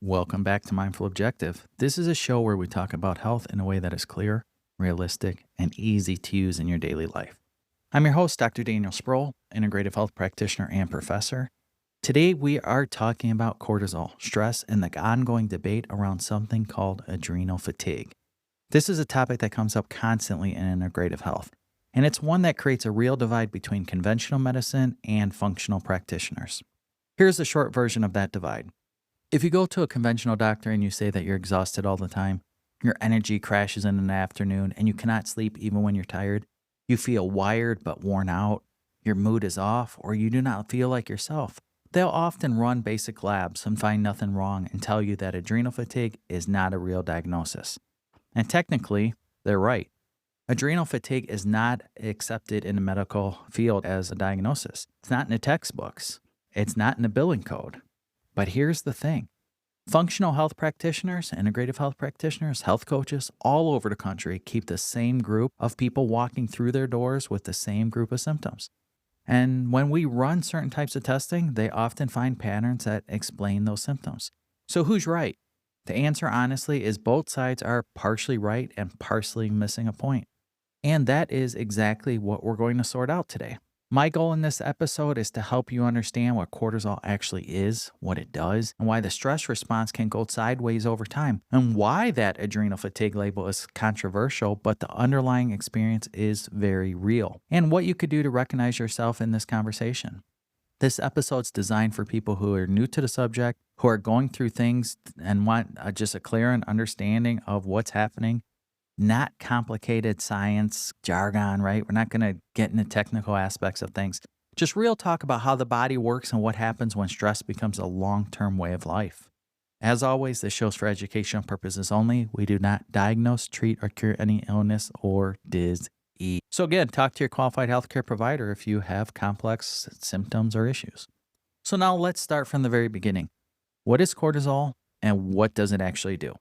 Welcome back to Mindful Objective. This is a show where we talk about health in a way that is clear, realistic, and easy to use in your daily life. I'm your host, Dr. Daniel Sproul, integrative health practitioner and professor. Today, we are talking about cortisol, stress, and the ongoing debate around something called adrenal fatigue. This is a topic that comes up constantly in integrative health, and it's one that creates a real divide between conventional medicine and functional practitioners. Here's the short version of that divide. If you go to a conventional doctor and you say that you're exhausted all the time, your energy crashes in the afternoon, and you cannot sleep even when you're tired, you feel wired but worn out, your mood is off, or you do not feel like yourself, they'll often run basic labs and find nothing wrong and tell you that adrenal fatigue is not a real diagnosis. And technically, they're right. Adrenal fatigue is not accepted in the medical field as a diagnosis. It's not in the textbooks. It's not in the billing code. But here's the thing. Functional health practitioners, integrative health practitioners, health coaches all over the country keep the same group of people walking through their doors with the same group of symptoms. And when we run certain types of testing, they often find patterns that explain those symptoms. So who's right? The answer, honestly, is both sides are partially right and partially missing a point. And that is exactly what we're going to sort out today. My goal in this episode is to help you understand what cortisol actually is, what it does, and why the stress response can go sideways over time, and why that adrenal fatigue label is controversial, but the underlying experience is very real, and what you could do to recognize yourself in this conversation. This episode's designed for people who are new to the subject, who are going through things and want just a clear understanding of what's happening. Not complicated science jargon, right? We're not going to get into technical aspects of things. Just real talk about how the body works and what happens when stress becomes a long-term way of life. As always, this show's for educational purposes only. We do not diagnose, treat, or cure any illness or disease. So again, talk to your qualified healthcare provider if you have complex symptoms or issues. So now let's start from the very beginning. What is cortisol and what does it actually do?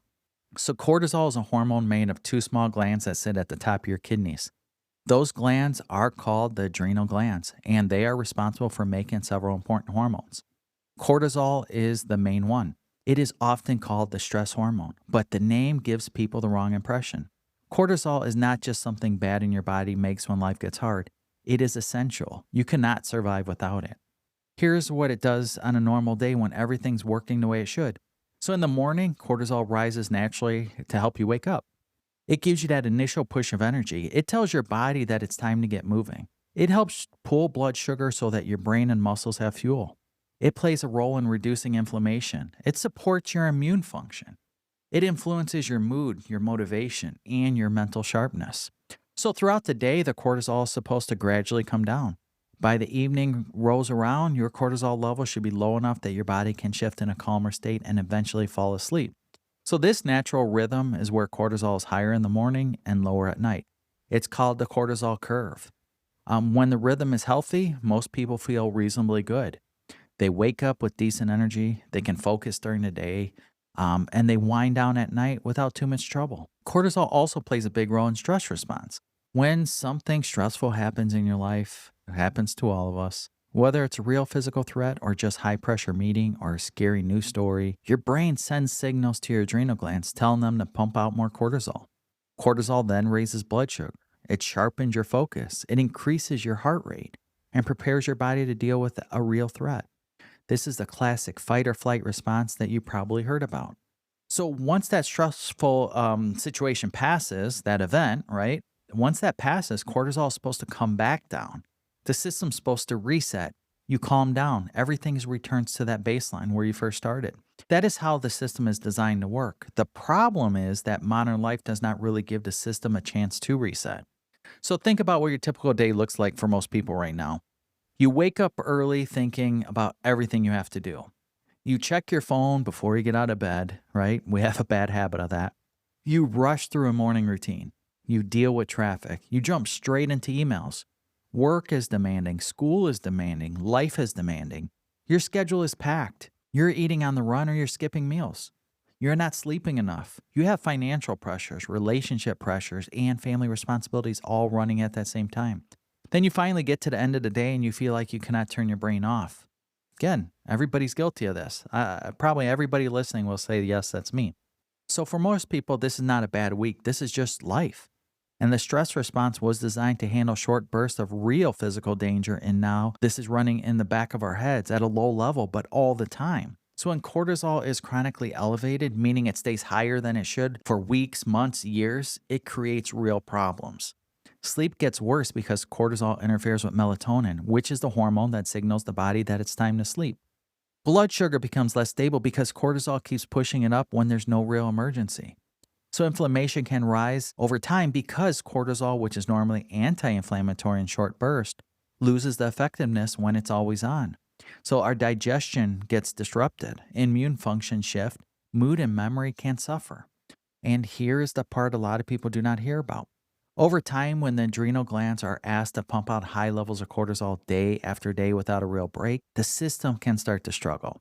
So cortisol is a hormone made of two small glands that sit at the top of your kidneys. Those glands are called the adrenal glands, and they are responsible for making several important hormones. Cortisol is the main one. It is often called the stress hormone, but the name gives people the wrong impression. Cortisol is not just something bad in your body makes when life gets hard. It is essential. You cannot survive without it. Here's what it does on a normal day when everything's working the way it should. So in the morning, cortisol rises naturally to help you wake up. It gives you that initial push of energy. It tells your body that it's time to get moving. It helps pull blood sugar so that your brain and muscles have fuel. It plays a role in reducing inflammation. It supports your immune function. It influences your mood, your motivation, and your mental sharpness. So throughout the day, the cortisol is supposed to gradually come down. By the evening rolls around, your cortisol level should be low enough that your body can shift in a calmer state and eventually fall asleep. So this natural rhythm is where cortisol is higher in the morning and lower at night. It's called the cortisol curve. When the rhythm is healthy, most people feel reasonably good. They wake up with decent energy, they can focus during the day, and they wind down at night without too much trouble. Cortisol also plays a big role in stress response. When something stressful happens in your life, it happens to all of us, whether it's a real physical threat or just high-pressure meeting or a scary news story, your brain sends signals to your adrenal glands telling them to pump out more cortisol. Cortisol then raises blood sugar. It sharpens your focus. It increases your heart rate and prepares your body to deal with a real threat. This is the classic fight or flight response that you probably heard about. So once that stressful situation passes, that event, right? Once that passes, cortisol is supposed to come back down. The system's supposed to reset. You calm down. Everything returns to that baseline where you first started. That is how the system is designed to work. The problem is that modern life does not really give the system a chance to reset. So think about what your typical day looks like for most people right now. You wake up early thinking about everything you have to do. You check your phone before you get out of bed, right? We have a bad habit of that. You rush through a morning routine. You deal with traffic. You jump straight into emails. Work is demanding. School is demanding. Life is demanding. Your schedule is packed. You're eating on the run or you're skipping meals. You're not sleeping enough. You have financial pressures, relationship pressures, and family responsibilities all running at that same time. Then you finally get to the end of the day and you feel like you cannot turn your brain off. Again, everybody's guilty of this. Probably everybody listening will say, yes, that's me. So for most people, this is not a bad week. This is just life. And the stress response was designed to handle short bursts of real physical danger. And now this is running in the back of our heads at a low level, but all the time. So when cortisol is chronically elevated, meaning it stays higher than it should for weeks, months, years, it creates real problems. Sleep gets worse because cortisol interferes with melatonin, which is the hormone that signals the body that it's time to sleep. Blood sugar becomes less stable because cortisol keeps pushing it up when there's no real emergency. So inflammation can rise over time because cortisol, which is normally anti-inflammatory in short bursts, loses the effectiveness when it's always on. So our digestion gets disrupted, immune function shift, mood and memory can suffer. And here is the part a lot of people do not hear about. Over time, when the adrenal glands are asked to pump out high levels of cortisol day after day without a real break, the system can start to struggle.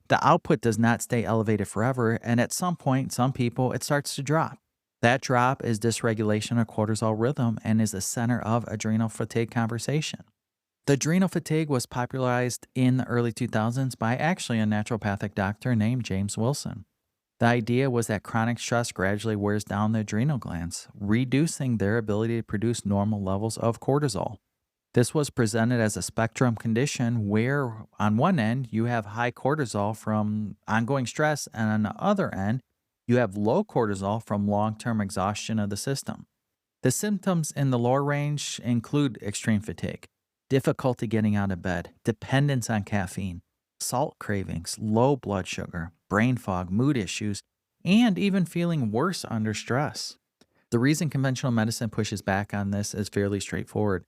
The output does not stay elevated forever, and at some point, some people, it starts to drop. That drop is dysregulation of cortisol rhythm and is the center of adrenal fatigue conversation. The adrenal fatigue was popularized in the early 2000s by actually a naturopathic doctor named James Wilson. The idea was that chronic stress gradually wears down the adrenal glands, reducing their ability to produce normal levels of cortisol. This was presented as a spectrum condition where, on one end, you have high cortisol from ongoing stress, and on the other end, you have low cortisol from long-term exhaustion of the system. The symptoms in the lower range include extreme fatigue, difficulty getting out of bed, dependence on caffeine, salt cravings, low blood sugar, brain fog, mood issues, and even feeling worse under stress. The reason conventional medicine pushes back on this is fairly straightforward.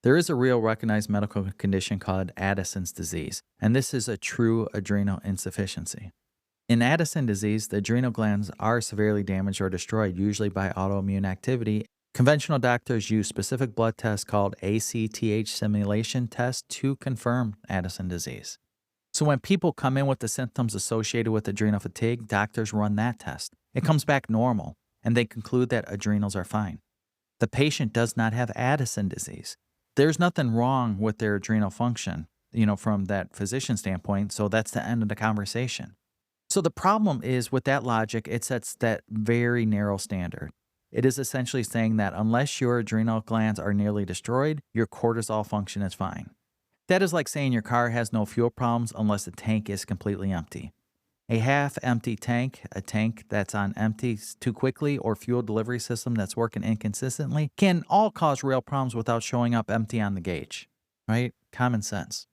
There is a real recognized medical condition called Addison's disease, and this is a true adrenal insufficiency. In Addison disease, the adrenal glands are severely damaged or destroyed, usually by autoimmune activity. Conventional doctors use specific blood tests called ACTH simulation tests to confirm Addison disease. So when people come in with the symptoms associated with adrenal fatigue, doctors run that test. It comes back normal, and they conclude that adrenals are fine. The patient does not have Addison disease. There's nothing wrong with their adrenal function, from that physician standpoint, so that's the end of the conversation. So the problem is with that logic, it sets that very narrow standard. It is essentially saying that unless your adrenal glands are nearly destroyed, your cortisol function is fine. That is like saying your car has no fuel problems unless the tank is completely empty. A half-empty tank, a tank that's on empty too quickly, or fuel delivery system that's working inconsistently can all cause real problems without showing up empty on the gauge, right? Common sense.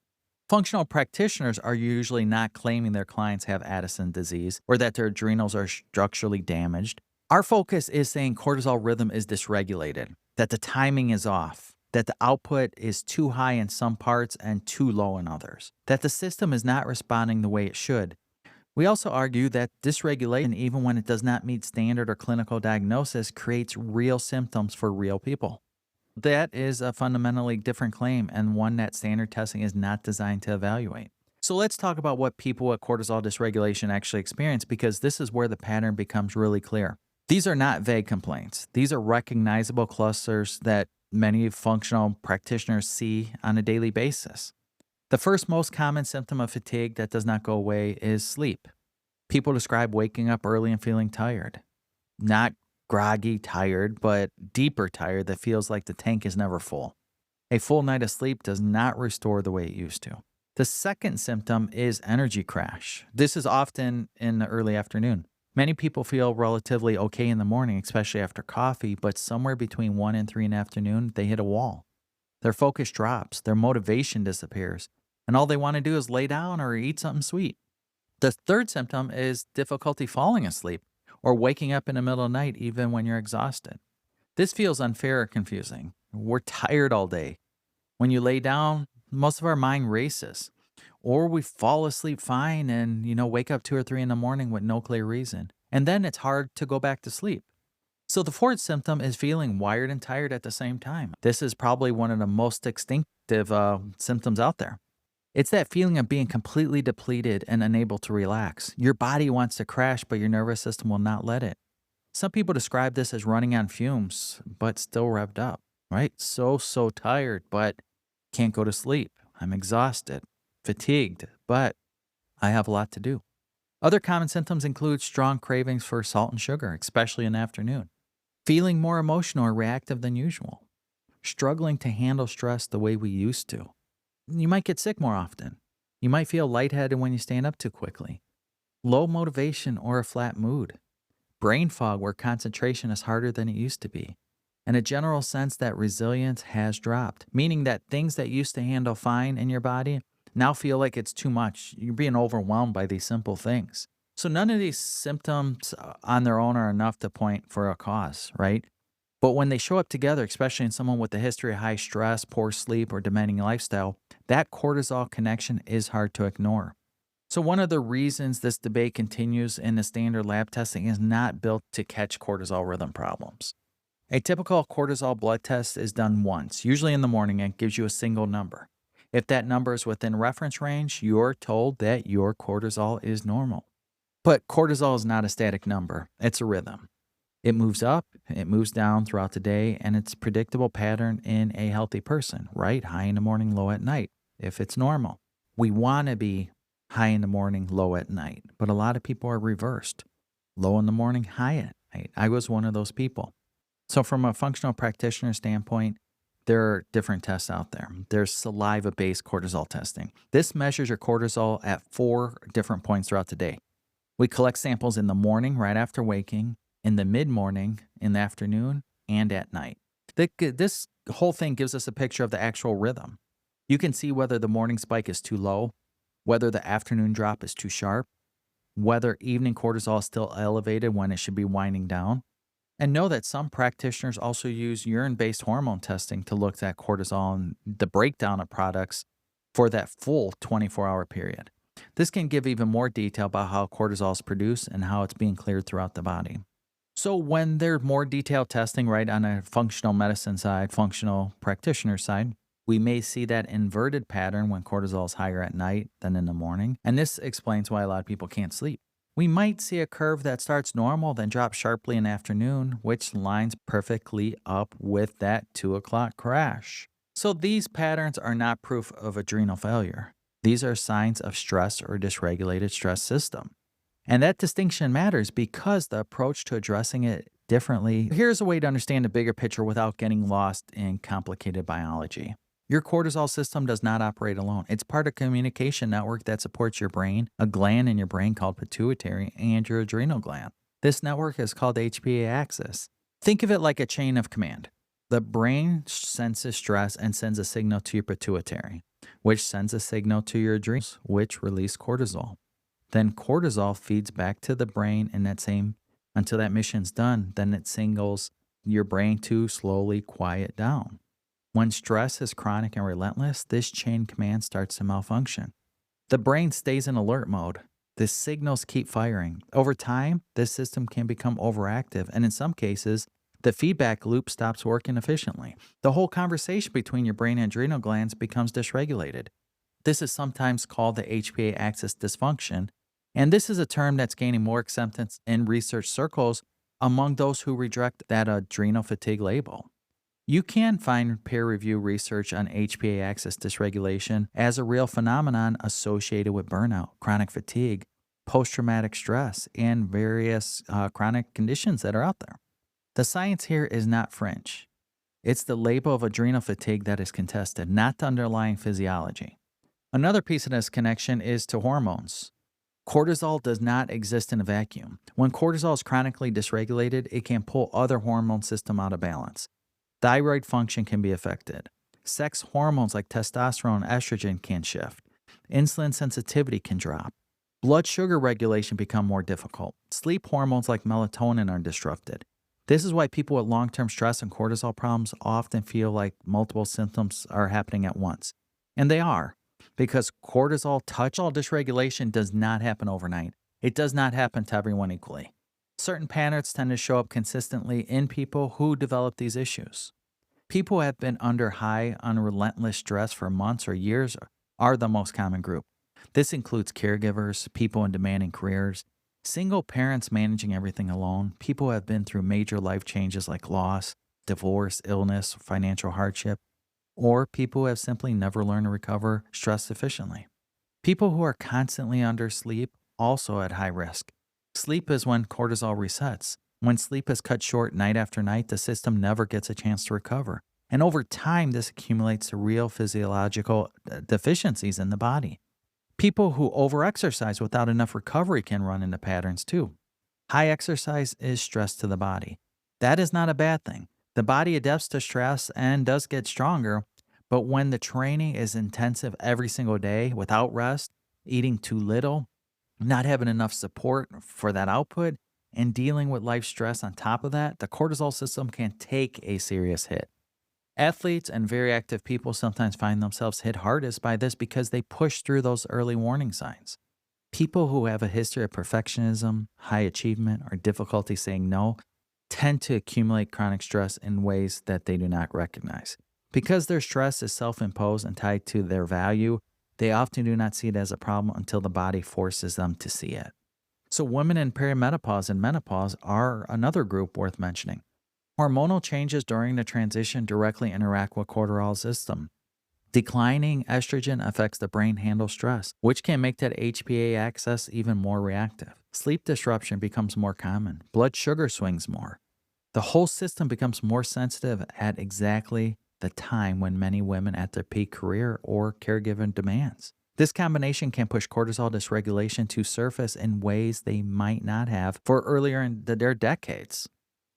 Functional practitioners are usually not claiming their clients have Addison disease or that their adrenals are structurally damaged. Our focus is saying cortisol rhythm is dysregulated, that the timing is off, that the output is too high in some parts and too low in others, that the system is not responding the way it should. We also argue that dysregulation, even when it does not meet standard or clinical diagnosis, creates real symptoms for real people. That is a fundamentally different claim and one that standard testing is not designed to evaluate. So let's talk about what people with cortisol dysregulation actually experience, because this is where the pattern becomes really clear. These are not vague complaints. These are recognizable clusters that many functional practitioners see on a daily basis. The first most common symptom of fatigue that does not go away is sleep. People describe waking up early and feeling tired. Not groggy tired, but deeper tired that feels like the tank is never full. A full night of sleep does not restore the way it used to. The second symptom is energy crash. This is often in the early afternoon. Many people feel relatively okay in the morning, especially after coffee, but somewhere between 1 and 3 in the afternoon, they hit a wall. Their focus drops, their motivation disappears, and all they want to do is lay down or eat something sweet. The third symptom is difficulty falling asleep or waking up in the middle of the night even when you're exhausted. This feels unfair or confusing. We're tired all day. When you lay down, most of our mind races. Or we fall asleep fine and, wake up 2 or 3 in the morning with no clear reason. And then it's hard to go back to sleep. So the fourth symptom is feeling wired and tired at the same time. This is probably one of the most distinctive symptoms out there. It's that feeling of being completely depleted and unable to relax. Your body wants to crash, but your nervous system will not let it. Some people describe this as running on fumes, but still revved up, right? So tired, but can't go to sleep. I'm exhausted. fatigued, but I have a lot to do. Other common symptoms include strong cravings for salt and sugar, especially in the afternoon, feeling more emotional or reactive than usual, struggling to handle stress the way we used to. You might get sick more often. You might feel lightheaded when you stand up too quickly, low motivation or a flat mood, brain fog where concentration is harder than it used to be, and a general sense that resilience has dropped, meaning that things that used to handle fine in your body now feel like it's too much. You're being overwhelmed by these simple things. So none of these symptoms on their own are enough to point for a cause, right? But when they show up together, especially in someone with a history of high stress, poor sleep, or demanding lifestyle, that cortisol connection is hard to ignore. So one of the reasons this debate continues in the standard lab testing is not built to catch cortisol rhythm problems. A typical cortisol blood test is done once, usually in the morning, and gives you a single number. If that number is within reference range, you're told that your cortisol is normal. But cortisol is not a static number, it's a rhythm. It moves up, it moves down throughout the day, and it's a predictable pattern in a healthy person, right? High in the morning, low at night, if it's normal. We want to be high in the morning, low at night, but a lot of people are reversed. Low in the morning, high at night. I was one of those people. So from a functional practitioner standpoint, there are different tests out there. There's saliva-based cortisol testing. This measures your cortisol at 4 different points throughout the day. We collect samples in the morning, right after waking, in the mid-morning, in the afternoon, and at night. This whole thing gives us a picture of the actual rhythm. You can see whether the morning spike is too low, whether the afternoon drop is too sharp, whether evening cortisol is still elevated when it should be winding down. And know that some practitioners also use urine-based hormone testing to look at cortisol and the breakdown of products for that full 24-hour period. This can give even more detail about how cortisol is produced and how it's being cleared throughout the body. So when there's more detailed testing right on a functional medicine side, functional practitioner side, we may see that inverted pattern when cortisol is higher at night than in the morning. And this explains why a lot of people can't sleep. We might see a curve that starts normal, then drops sharply in the afternoon, which lines perfectly up with that 2 o'clock crash. So these patterns are not proof of adrenal failure. These are signs of stress or dysregulated stress system. And that distinction matters because the approach to addressing it differently. Here's a way to understand the bigger picture without getting lost in complicated biology. Your cortisol system does not operate alone. It's part of a communication network that supports your brain, a gland in your brain called pituitary, and your adrenal gland. This network is called the HPA axis. Think of it like a chain of command. The brain senses stress and sends a signal to your pituitary, which sends a signal to your adrenals, which release cortisol. Then cortisol feeds back to the brain in that same, until that mission's done, then it signals your brain to slowly quiet down. When stress is chronic and relentless, this chain command starts to malfunction. The brain stays in alert mode. The signals keep firing. Over time, this system can become overactive, and in some cases, the feedback loop stops working efficiently. The whole conversation between your brain and adrenal glands becomes dysregulated. This is sometimes called the HPA axis dysfunction, and this is a term that's gaining more acceptance in research circles among those who reject that adrenal fatigue label. You can find peer-reviewed research on HPA axis dysregulation as a real phenomenon associated with burnout, chronic fatigue, post-traumatic stress, and various chronic conditions that are out there. The science here is not fringe. It's the label of adrenal fatigue that is contested, not the underlying physiology. Another piece of this connection is to hormones. Cortisol does not exist in a vacuum. When cortisol is chronically dysregulated, it can pull other hormone systems out of balance. Thyroid function can be affected. Sex hormones like testosterone and estrogen can shift. Insulin sensitivity can drop. Blood sugar regulation become more difficult. Sleep hormones like melatonin are disrupted. This is why people with long-term stress and cortisol problems often feel like multiple symptoms are happening at once. And they are, because cortisol dysregulation does not happen overnight. It does not happen to everyone equally. Certain patterns tend to show up consistently in people who develop these issues. People who have been under high, unrelentless stress for months or years are the most common group. This includes caregivers, people in demanding careers, single parents managing everything alone, people who have been through major life changes like loss, divorce, illness, financial hardship, or people who have simply never learned to recover stress efficiently. People who are constantly under sleep also at high risk. Sleep is when cortisol resets. When sleep is cut short night after night, the system never gets a chance to recover. And over time, this accumulates to real physiological deficiencies in the body. People who overexercise without enough recovery can run into patterns too. High exercise is stress to the body. That is not a bad thing. The body adapts to stress and does get stronger, but when the training is intensive every single day without rest, eating too little, not having enough support for that output, and dealing with life stress on top of that, the cortisol system can take a serious hit. Athletes and very active people sometimes find themselves hit hardest by this because they push through those early warning signs. People who have a history of perfectionism, high achievement, or difficulty saying no tend to accumulate chronic stress in ways that they do not recognize. Because their stress is self imposed and tied to their value, they often do not see it as a problem until the body forces them to see it. So, women in perimenopause and menopause are another group worth mentioning. Hormonal changes during the transition directly interact with cortisol system. Declining estrogen affects the brain handle stress, which can make that HPA axis even more reactive. Sleep disruption becomes more common. Blood sugar swings more. The whole system becomes more sensitive at exactly the time when many women at their peak career or caregiving demands. This combination can push cortisol dysregulation to surface in ways they might not have for earlier in their decades.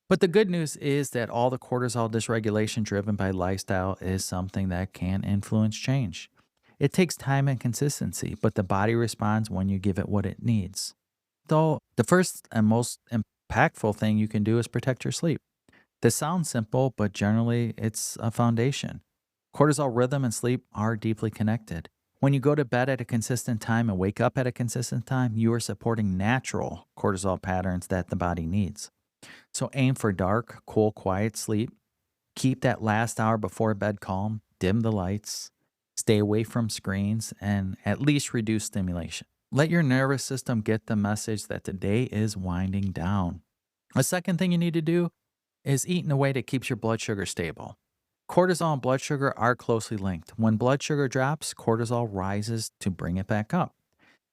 But the good news is that all the cortisol dysregulation driven by lifestyle is something that can influence change. It takes time and consistency, but the body responds when you give it what it needs. Though the first and most impactful thing you can do is protect your sleep. This sounds simple, but generally it's a foundation. Cortisol rhythm and sleep are deeply connected. When you go to bed at a consistent time and wake up at a consistent time, you are supporting natural cortisol patterns that the body needs. So aim for dark, cool, quiet sleep. Keep that last hour before bed calm. Dim the lights. Stay away from screens and at least reduce stimulation. Let your nervous system get the message that the day is winding down. A second thing you need to do is eat in a way that keeps your blood sugar stable. Cortisol and blood sugar are closely linked. When blood sugar drops, cortisol rises to bring it back up.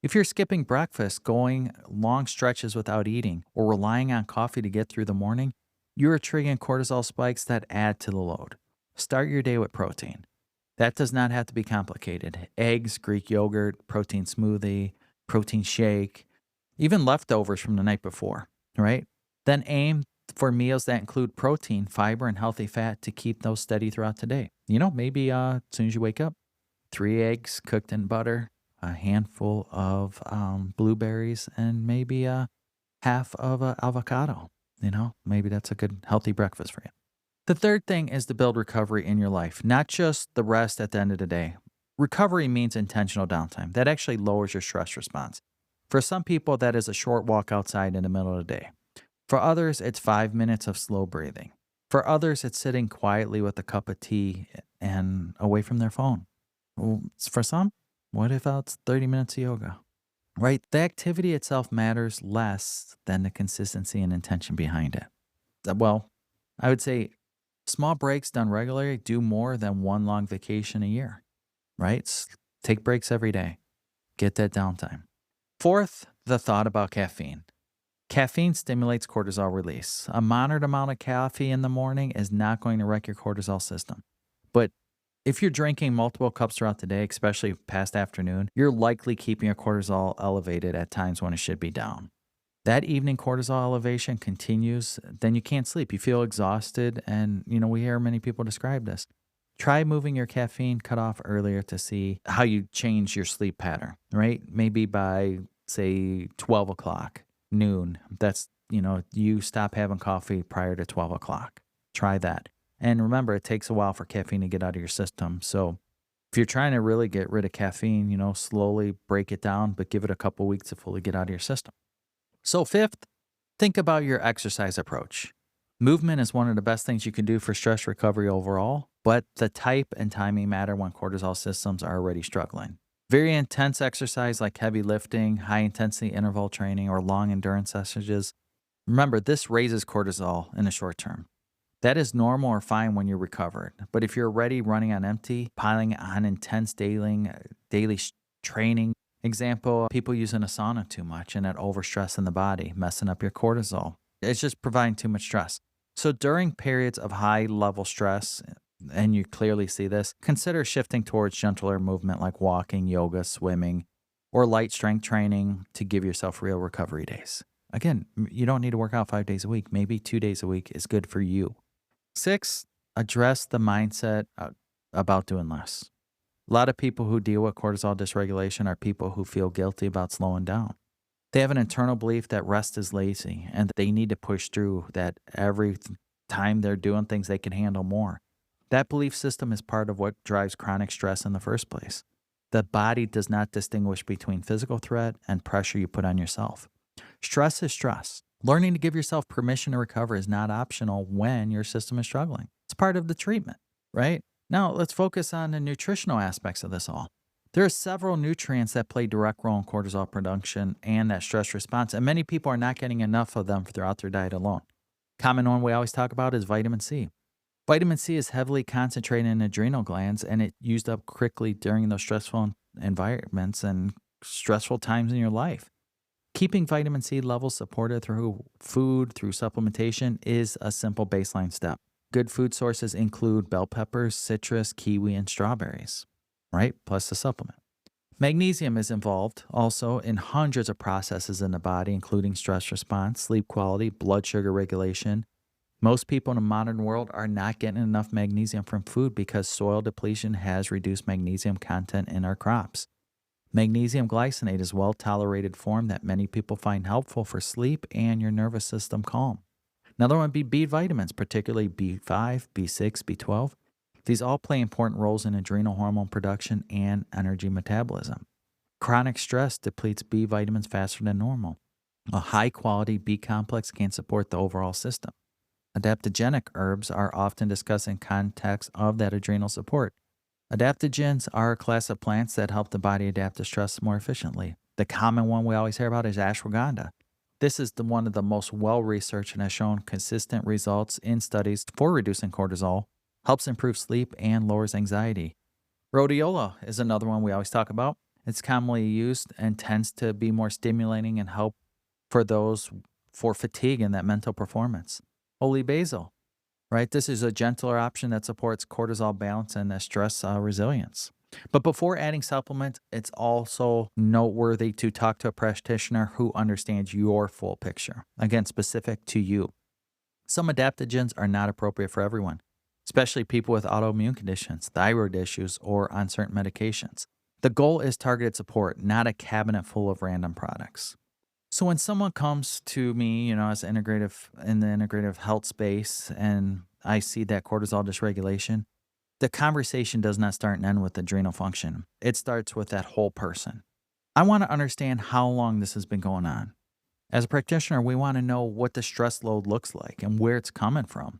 If you're skipping breakfast, going long stretches without eating, or relying on coffee to get through the morning, you're triggering cortisol spikes that add to the load. Start your day with protein. That does not have to be complicated. Eggs, Greek yogurt, protein smoothie, protein shake, even leftovers from the night before, right? Then aim for meals that include protein, fiber, and healthy fat to keep those steady throughout the day. Maybe as soon as you wake up, 3 eggs cooked in butter, a handful of blueberries, and maybe half of an avocado. Maybe that's a good healthy breakfast for you. The third thing is to build recovery in your life, not just the rest at the end of the day. Recovery means intentional downtime. That actually lowers your stress response. For some people, that is a short walk outside in the middle of the day. For others, it's 5 minutes of slow breathing. For others, it's sitting quietly with a cup of tea and away from their phone. For some, what if it's 30 minutes of yoga? Right? The activity itself matters less than the consistency and intention behind it. Well, I would say small breaks done regularly do more than one long vacation a year, right? Take breaks every day. Get that downtime. Fourth, the thought about caffeine. Caffeine stimulates cortisol release. A moderate amount of coffee in the morning is not going to wreck your cortisol system. But if you're drinking multiple cups throughout the day, especially past afternoon, you're likely keeping your cortisol elevated at times when it should be down. That evening cortisol elevation continues, then you can't sleep. You feel exhausted, and we hear many people describe this. Try moving your caffeine cutoff earlier to see how you change your sleep pattern, right? Maybe by, say, 12 o'clock, noon. That's, you stop having coffee prior to 12 o'clock. Try that. And remember, it takes a while for caffeine to get out of your system. So if you're trying to really get rid of caffeine, slowly break it down, but give it a couple weeks to fully get out of your system. So fifth, think about your exercise approach. Movement is one of the best things you can do for stress recovery overall, but the type and timing matter when cortisol systems are already struggling. Very intense exercise like heavy lifting, high intensity interval training, or long endurance sessions. Remember, this raises cortisol in the short term. That is normal or fine when you're recovered. But if you're already running on empty, piling on intense daily training, Example, people using a sauna too much and that overstress in the body, messing up your cortisol. It's just providing too much stress. So during periods of high level stress, and you clearly see this, consider shifting towards gentler movement like walking, yoga, swimming, or light strength training to give yourself real recovery days. Again, you don't need to work out 5 days a week. Maybe 2 days a week is good for you. 6, address the mindset about doing less. A lot of people who deal with cortisol dysregulation are people who feel guilty about slowing down. They have an internal belief that rest is lazy and that they need to push through, that every time they're doing things, they can handle more. That belief system is part of what drives chronic stress in the first place. The body does not distinguish between physical threat and pressure you put on yourself. Stress is stress. Learning to give yourself permission to recover is not optional when your system is struggling. It's part of the treatment, right? Now, let's focus on the nutritional aspects of this all. There are several nutrients that play direct role in cortisol production and that stress response, and many people are not getting enough of them throughout their diet alone. Common one we always talk about is vitamin C. Vitamin C is heavily concentrated in adrenal glands, and it used up quickly during those stressful environments and stressful times in your life. Keeping vitamin C levels supported through food, through supplementation, is a simple baseline step. Good food sources include bell peppers, citrus, kiwi, and strawberries, right? Plus the supplement. Magnesium is involved also in hundreds of processes in the body, including stress response, sleep quality, blood sugar regulation. Most people in the modern world are not getting enough magnesium from food because soil depletion has reduced magnesium content in our crops. Magnesium glycinate is a well-tolerated form that many people find helpful for sleep and your nervous system calm. Another one would be B vitamins, particularly B5, B6, B12. These all play important roles in adrenal hormone production and energy metabolism. Chronic stress depletes B vitamins faster than normal. A high-quality B complex can support the overall system. Adaptogenic herbs are often discussed in context of that adrenal support. Adaptogens are a class of plants that help the body adapt to stress more efficiently. The common one we always hear about is ashwagandha. This is one of the most well-researched and has shown consistent results in studies for reducing cortisol, helps improve sleep, and lowers anxiety. Rhodiola is another one we always talk about. It's commonly used and tends to be more stimulating and help for those for fatigue and that mental performance. Holy basil, right? This is a gentler option that supports cortisol balance and stress resilience. But before adding supplements, it's also noteworthy to talk to a practitioner who understands your full picture. Again, specific to you. Some adaptogens are not appropriate for everyone, especially people with autoimmune conditions, thyroid issues, or on certain medications. The goal is targeted support, not a cabinet full of random products. So when someone comes to me, as in the integrative health space, and I see that cortisol dysregulation, the conversation does not start and end with adrenal function. It starts with that whole person. I want to understand how long this has been going on. As a practitioner, we want to know what the stress load looks like and where it's coming from.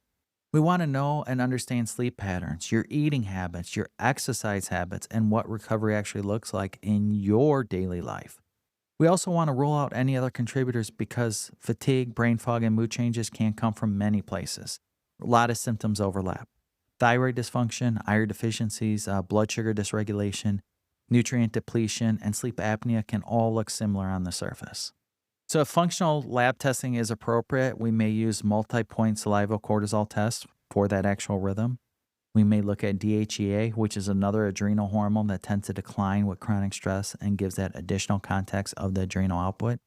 We want to know and understand sleep patterns, your eating habits, your exercise habits, and what recovery actually looks like in your daily life. We also want to rule out any other contributors because fatigue, brain fog, and mood changes can come from many places. A lot of symptoms overlap. Thyroid dysfunction, iron deficiencies, blood sugar dysregulation, nutrient depletion, and sleep apnea can all look similar on the surface. So if functional lab testing is appropriate, we may use multi-point saliva cortisol tests for that actual rhythm. We may look at DHEA, which is another adrenal hormone that tends to decline with chronic stress and gives that additional context of the adrenal output.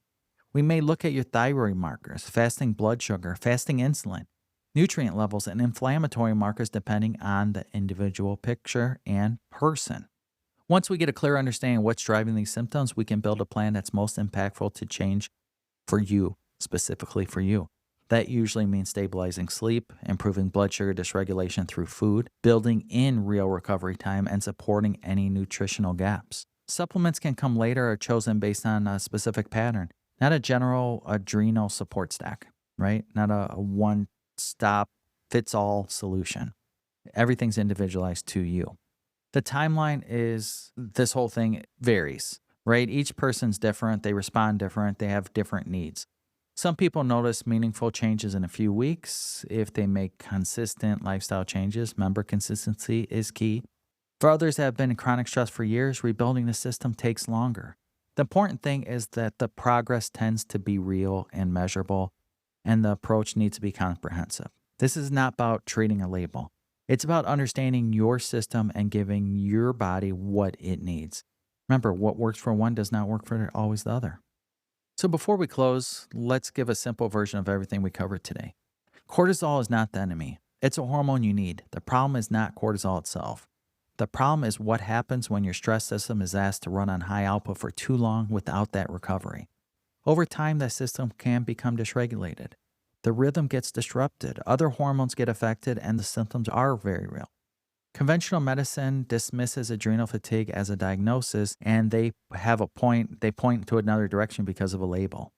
We may look at your thyroid markers, fasting blood sugar, fasting insulin, nutrient levels, and inflammatory markers depending on the individual picture and person. Once we get a clear understanding of what's driving these symptoms, we can build a plan that's most impactful to change for you, specifically for you. That usually means stabilizing sleep, improving blood sugar dysregulation through food, building in real recovery time, and supporting any nutritional gaps. Supplements can come later or chosen based on a specific pattern, not a general adrenal support stack, right? Not a one-stop fits-all solution. Everything's individualized to you. The timeline is, this whole thing varies, right? Each person's different. They respond different. They have different needs. Some people notice meaningful changes in a few weeks if they make consistent lifestyle changes. Remember, consistency is key. For others that have been in chronic stress for years, rebuilding the system takes longer. The important thing is that the progress tends to be real and measurable, and the approach needs to be comprehensive. This is not about treating a label. It's about understanding your system and giving your body what it needs. Remember, what works for one does not work for always the other. So before we close, let's give a simple version of everything we covered today. Cortisol is not the enemy. It's a hormone you need. The problem is not cortisol itself. The problem is what happens when your stress system is asked to run on high output for too long without that recovery. Over time, that system can become dysregulated. The rhythm gets disrupted, other hormones get affected, and the symptoms are very real. Conventional medicine dismisses adrenal fatigue as a diagnosis, and they point to another direction because of a label.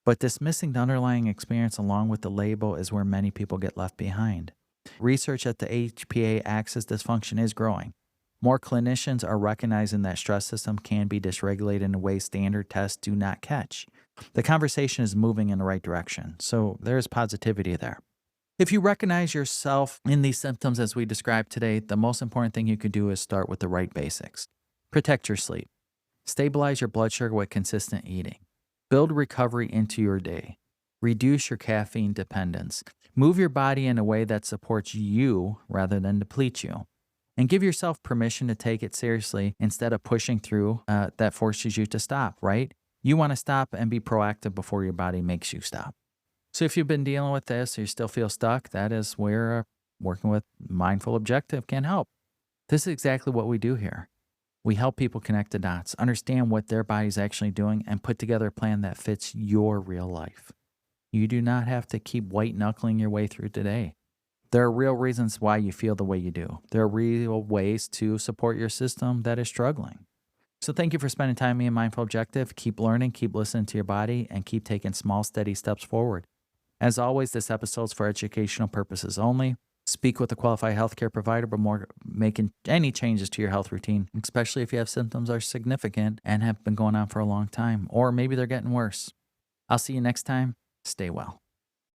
But dismissing the underlying experience along with the label is where many people get left behind. Research at the HPA axis dysfunction is growing. More clinicians are recognizing that stress system can be dysregulated in ways standard tests do not catch. The conversation is moving in the right direction, so there is positivity there. If you recognize yourself in these symptoms as we described today, the most important thing you could do is start with the right basics. Protect your sleep. Stabilize your blood sugar with consistent eating. Build recovery into your day. Reduce your caffeine dependence. Move your body in a way that supports you rather than depletes you. And give yourself permission to take it seriously instead of pushing through that forces you to stop, right? You want to stop and be proactive before your body makes you stop. So if you've been dealing with this or you still feel stuck, that is where working with Mindful Objective can help. This is exactly what we do here. We help people connect the dots, understand what their body's actually doing, and put together a plan that fits your real life. You do not have to keep white-knuckling your way through today. There are real reasons why you feel the way you do. There are real ways to support your system that is struggling. So thank you for spending time with me in Mindful Objective. Keep learning, keep listening to your body, and keep taking small, steady steps forward. As always, this episode is for educational purposes only. Speak with a qualified healthcare provider before making any changes to your health routine, especially if you have symptoms that are significant and have been going on for a long time, or maybe they're getting worse. I'll see you next time. Stay well.